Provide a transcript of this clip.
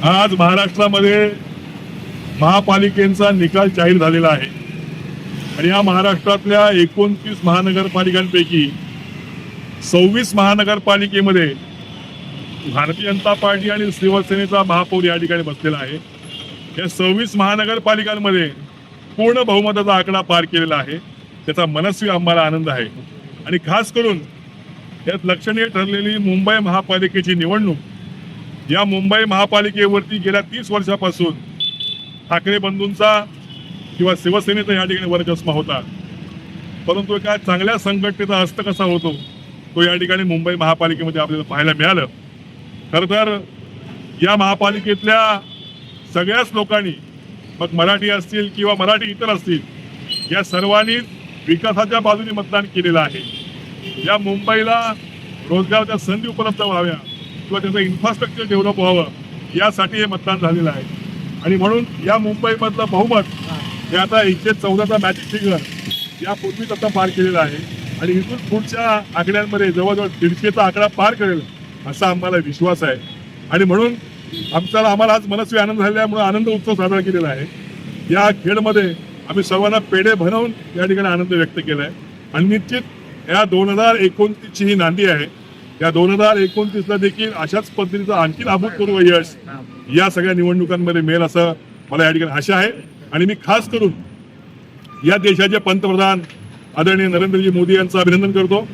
आज महाराष्ट्रामध्ये महापालिकेचा निकाल जाहीर झालेला आहे आणि या महाराष्ट्रातल्या 29 महानगरपालिकांपैकी 26 महानगरपालिकेमध्ये भारतीय जनता पार्टी आणि शिवसेनेचा महापौर या ठिकाणी बसलेला आहे। या 26 महानगरपालिकांमध्ये पूर्ण बहुमताचा आकडा पार केलेला आहे, त्याचा मनस्वी आम्हाला आनंद आहे। आणि खास करून यात लक्षणीय ठरलेली मुंबई महापालिकेची निवडणूक, या मुंबई महापालिकेवरती गेल्या 30 वर्षापासून ठाकरे बंधूंचा किंवा शिवसेनेचा या ठिकाणी वर्चस्व होता, परंतु एका चांगल्या संघटनेचा हस्त कसा होतो तो या ठिकाणी मुंबई महापालिकेमध्ये आपल्याला पाहायला मिळालं। खरं तर या महापालिकेतल्या सगळ्याच लोकांनी, मग मराठी असतील किंवा मराठी इतर असतील, या सर्वांनी विकासाच्या बाजूने मतदान केलेलं आहे। या मुंबईला रोजगाराच्या संधी उपलब्ध व्हाव्या किंवा त्याचं इन्फ्रास्ट्रक्चर डेव्हलप व्हावं यासाठी हे मतदान झालेलं आहे। आणि म्हणून या मुंबईमधलं बहुमत हे आता 114चा मॅजिक फिगर यापूर्वीच आता पार केलेला आहे आणि इथून पुढच्या आकड्यांमध्ये जवळजवळ 150चा आकडा पार करेल असा आम्हाला विश्वास आहे। आणि म्हणून आम्हाला आज मनस्वी आनंद झाल्यामुळे आनंद उत्सव साजरा केलेला आहे। या खेळमध्ये आम्ही सर्वांना पेढे बनवून या ठिकाणी आनंद व्यक्त केला आहे आणि निश्चित या 2029ची ही नांदी आहे। या 2029ला देखील अशाच पद्धतीचं आणखी अभूतपूर्व यश या सगळ्या निवडणुकांमध्ये मिळेल असं मला या ठिकाणी आशा आहे। आणि मी खास करून या देशाचे पंतप्रधान आदरणीय नरेंद्रजी मोदी यांचं अभिनंदन करतो।